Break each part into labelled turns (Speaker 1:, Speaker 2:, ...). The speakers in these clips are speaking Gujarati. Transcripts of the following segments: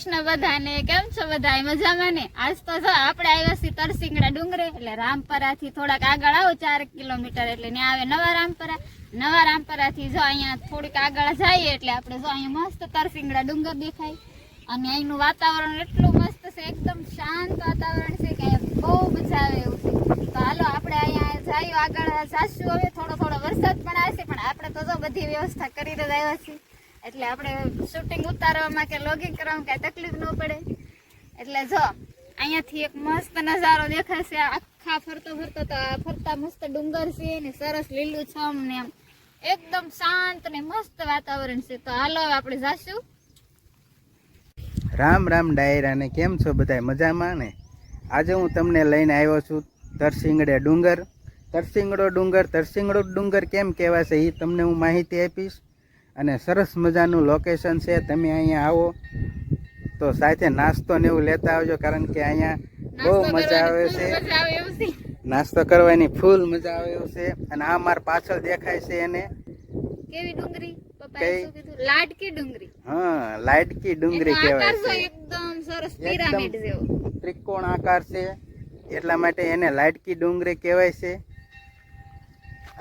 Speaker 1: કૃષ્ણ બધાને. કેમ છો બધા? મજામાં ને? આજ તો જો આપણે આવ્યા છીએ તરસિંગડા ડુંગરે, એટલે રામપરા થી થોડાક આગળ આવો 4 કિલોમીટર એટલે ત્યાં આવે નવા રામપરા. નવા રામપરા થી જો અહીંયા થોડીક આગળ જઈએ એટલે આપણે જો અહીંયા મસ્ત તરસિંગડા ડુંગર દેખાય. અને અહીંનું વાતાવરણ એટલું મસ્ત છે, એકદમ શાંત વાતાવરણ છે કે બહુ મજા આવે એવું છે. તો હાલો આપણે અહીંયા જઈએ, આગળ જાશું. હવે થોડો થોડો વરસાદ પણ આવશે, પણ આપણે તો જો બધી વ્યવસ્થા કરીને જ આવ્યા છીએ, એટલે આપણે શૂટિંગ ઉતારવામાં કે લોગિંગ કરવામાં કઈ તકલીફ ન પડે. એટલે જો અહીંયાથી એક મસ્ત નજારો દેખાશે, આખા ફરતા મસ્ત ડુંગર છે ને સરસ લીલું છમ ને એમ એકદમ શાંત ને મસ્ત વાતાવરણ છે. તો હાલો હવે આપણે જાશું.
Speaker 2: રામ રામ ડાયરા ને કેમ છો બધા? મજામાં ને? આજે હું તમને લઈને આવ્યો છું તરસિંગડે ડુંગર. તરસિંગડો ડુંગર કેમ કહેવાશે એ તમને હું માહિતી આપીશ. અને સરસ મજાનું લોકેશન છે. તમે અહીંયા આવો તો સાથે નાસ્તો ને એવું લેતા આવજો, કારણ કે અહીંયા બહુ મજા આવે છે. નાસ્તો કરવાની ફૂલ મજા આવે એવું છે. અને આ માર પાછળ દેખાય છે એને
Speaker 1: કેવી ડુંગરી? પપ્પાએ શું કીધું? લાડકી ડુંગરી.
Speaker 2: હા, લાડકી ડુંગરી કહેવાય છે.
Speaker 1: એકદમ સરસ પિરામિડ જેવો
Speaker 2: ત્રિકોણ આકાર છે, એટલા માટે એને લાડકી ડુંગરી કહેવાય છે.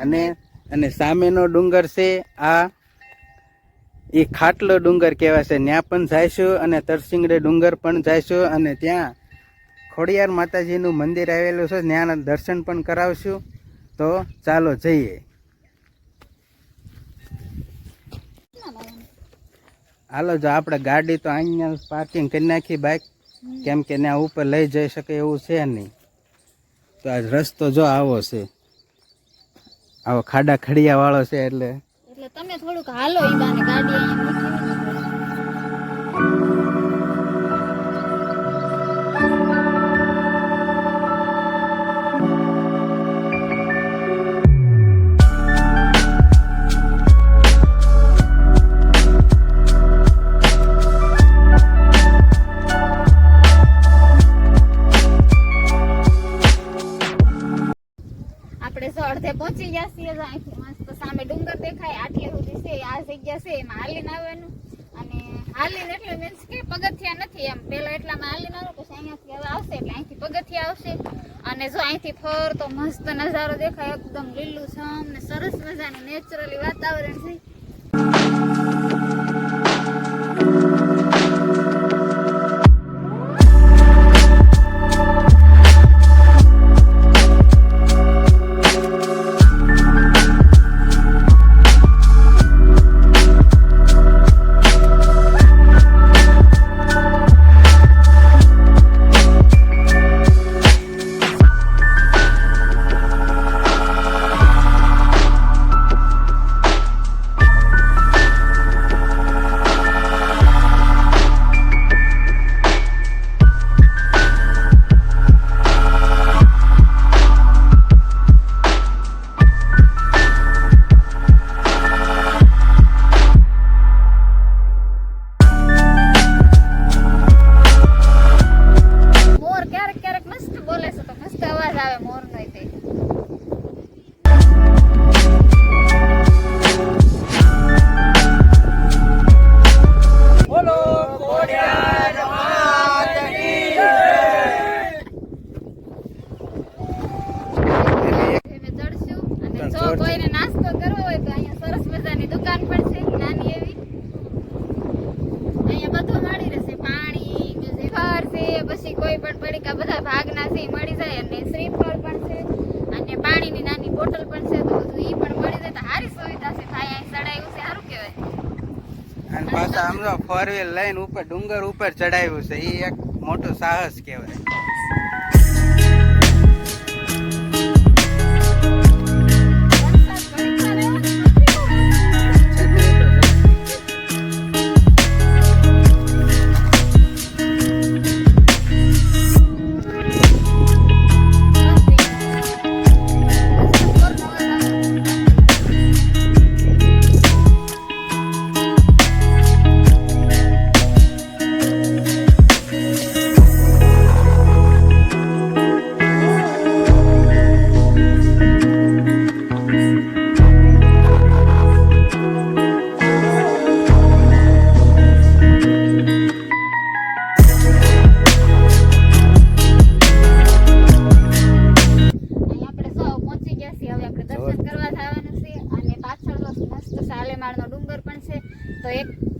Speaker 2: અને સામેનો ડુંગર છે આ એ ખાટલો ડુંગર કહેવાય છે. ત્યાં પણ જઈશું અને તરસિંગડે ડુંગર પણ જઈશું. અને ત્યાં ખોડિયાર માતાજીનું મંદિર આવેલું છે, ત્યાંના દર્શન પણ કરાવશું. તો ચાલો જઈએ. હાલો, જો આપણે ગાડી તો અહીંયા પાર્કિંગ કરી નાખી બાઇક, કેમ કે ત્યાં ઉપર લઈ જઈ શકે એવું છે નહીં. તો આ રસ્તો જો આવો છે, આવો ખાડા ખડિયા વાળો છે. એટલે
Speaker 1: તમે થોડુંક હાલો, ઈ બાને ગાડી અહીંયા અડધે પહોંચી ગયા છીએ. અહીંથી મસ્ત સામે ડુંગર દેખાય, આટલે સુધી છે આ જગ્યા છે. એમાં હાલીને આવવાનું, અને હાલીને એટલે મીન્સ કે પગથિયા નથી એમ. પેલા એટલામાં હાલીને આવે, પછી અહીંયાથી હવે આવશે એટલે અહીંથી પગથિયા આવશે. અને જો અહીંથી ફરતો મસ્ત નજારો દેખાય, એકદમ લીલું છમ ને સરસ મજાનું નેચરલી વાતાવરણ છે. કોઈને નાસ્તો કરવો હોય તો અહીંયા સરસ મજાની દુકાન પણ છે, નાની એવી. અહીંયા બધું મળી રહેશે, પાણી, ઘર છે, પછી કોઈ પણ પડીકા બધા ભાગના છે મળી જાય. અને શ્રીફળ પણ છે, અને પાણીની નાની બોટલ પણ છે, તો બધું ઈ પણ મળી જાય. તો સારી સુવિધા છે ભાઈ, અહીં ચડાયું છે, સારું કહેવાય.
Speaker 2: અને પાછા આમ જો 4 વ્હીલ લઈને ઉપર ડુંગર ઉપર ચડાવ્યું છે, એ એક મોટું સાહસ કહેવાય.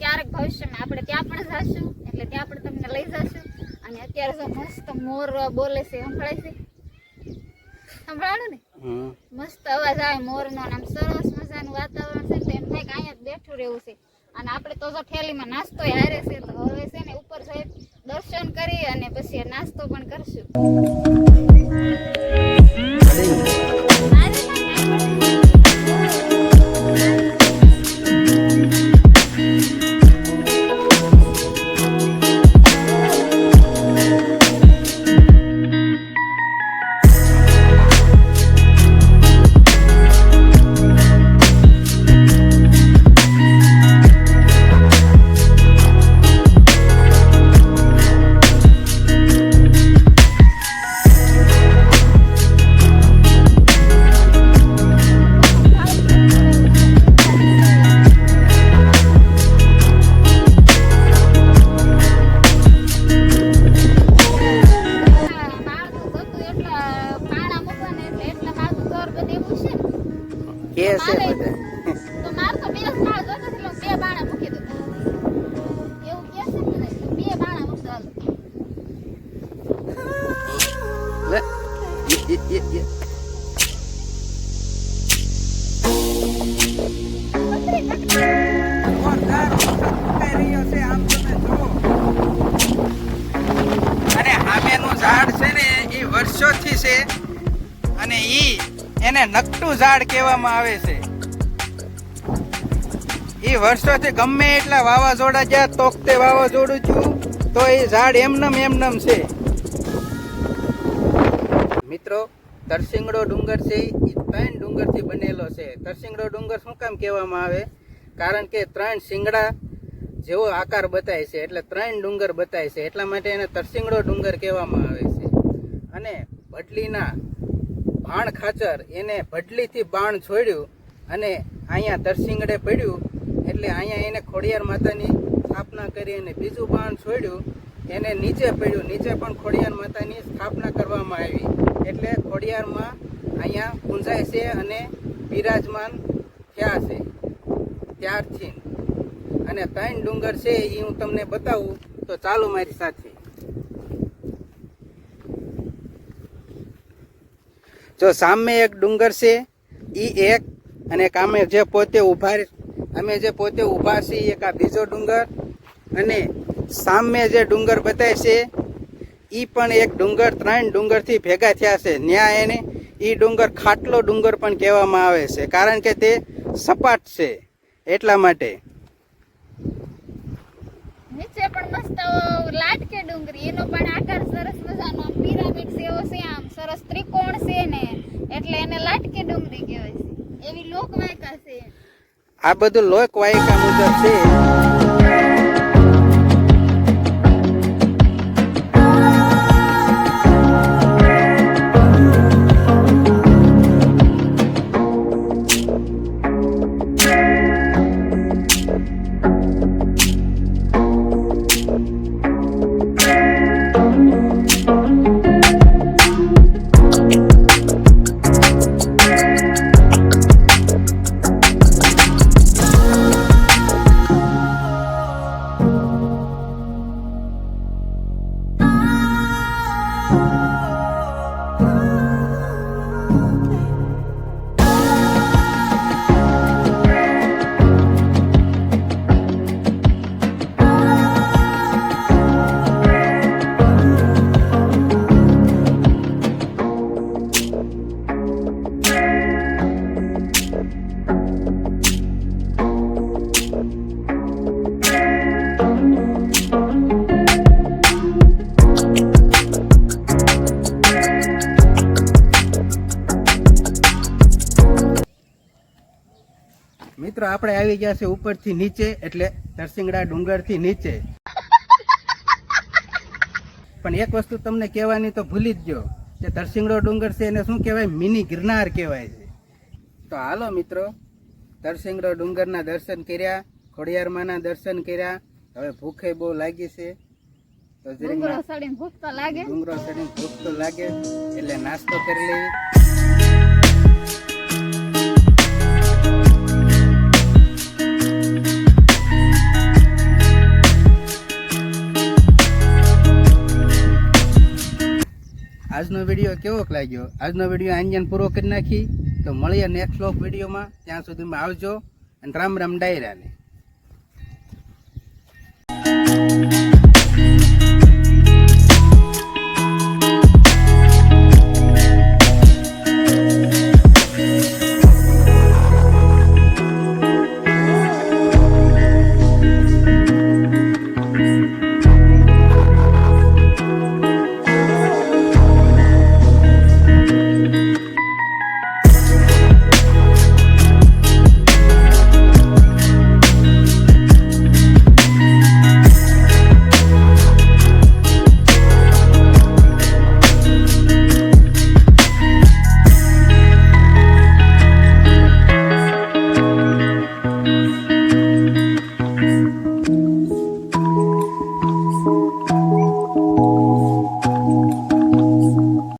Speaker 1: ક્યારેક ભવિષ્યમાં આપણે ત્યાં પણ જશું, એટલે ત્યાં પણ તમને લઈ જશું. અને અત્યારે જો મસ્ત મોર બોલે છે, સંભળાય છે? સંભળાણું ને? મસ્ત અવાજ આવે મોરનો, આમ સરસ મજાનું વાતાવરણ છે. તો એમ થાય કે અહીંયા જ બેઠું રહેવું છે. અને આપણે તો જો ઠેલીમાં નાસ્તો હારે છે, તો હવે છે ને ઉપર સાહેબ દર્શન કરી અને પછી નાસ્તો પણ કરશું.
Speaker 2: કે છે બધા
Speaker 1: તો માર તો બે જ માળ જોતો એટલે હું બે બાણા મૂકી દઉં. એવું કે છે ને તો બે બાણા મૂકી દઉં.
Speaker 2: લે અને હામેનું ઝાડ છે ને એ વર્ષોથી છે અને એને નકટું ઝાડ કહેવામાં આવે છે. એ વર્ષોથી ગમે એટલા વાવાઝોડા જ્યાં તોકતે વાવાઝોડું છું તો એ ઝાડ એમનેમ છે. મિત્રો, તરસિંગડો ડુંગર છે એ 3 ડુંગરથી બનેલો છે. તરસિંગડો ડુંગર શું કામ કહેવામાં આવે? કારણ કે 3 શિંગડા જેવો આકાર બતાય છે, એટલે 3 ડુંગર બતાય છે, એટલા માટે એને તરસિંગડો ડુંગર કહેવામાં આવે છે. અને ભડલીના બાણ ખાચર એને ભડલીથી બાણ છોડ્યું અને અહીંયા તરસિંગડે પડ્યું, એટલે અહીંયા એને ખોડિયાર માતાની સ્થાપના કરી. અને બીજું બાણ છોડ્યું એને નીચે પડ્યું, નીચે પણ ખોડિયાર માતાની સ્થાપના કરવામાં આવી. એટલે ખોડિયારમાં અહીંયા પૂંજાય છે અને બિરાજમાન થયા છે ત્યારથી. અને 3 ડુંગર છે એ હું તમને બતાવું, તો ચાલો મારી સાથે. જો સામે એક ડુંગર છે એ એક, અને અમે જે પોતે ઊભા છીએ એક આ બીજો ડુંગર, અને સામે જે ડુંગર બતાય છે એ પણ એક ડુંગર. 3 ડુંગરથી ભેગા થયા છે. ન્યા એને એ ડુંગર ખાટલો ડુંગર પણ કહેવામાં આવે છે, કારણ કે તે સપાટ છે એટલા માટે.
Speaker 1: નીચે પણ મસ્ત લાટકે ડુંગરી, એનો પણ આકાર સરસ મજાનો પિરામિડ જેવો છે, આમ સરસ ત્રિકોણ છે ને, એટલે એને લાટકે ડુંગરી કહેવાય છે. એવી લોકવાયકા છે.
Speaker 2: આ બધું લોકવાયકા મુજબ છે. મિત્રો, આપણે આવી ગયા છે ઉપરથી નીચે, એટલે તરસિંગડા ડુંગરથી નીચે. પણ એક વસ્તુ તમને કહેવાની તો ભૂલી જ ગયો કે તરસિંગડો ડુંગર છે એને શું કહેવાય? મિની ગિરનાર કહેવાય છે. તો હાલો મિત્રો, તરસિંગડો ડુંગરના દર્શન કર્યા, ખોડિયારમાંના દર્શન કર્યા. હવે ભૂખે બહુ લાગી છે, તો
Speaker 1: ડુંગરો ચડીને ભૂખ તો લાગે,
Speaker 2: એટલે નાસ્તો કરી લેવી. આજનો વિડીયો કેવોક લાગ્યો? આજનો વિડીયો આંજન પૂરો કરી નાખી તો મળીએ નેક્સ્ટ વ્લોગ વિડીયોમાં. ત્યાં સુધીમાં આવજો અને રામ રામ ડાયરાને.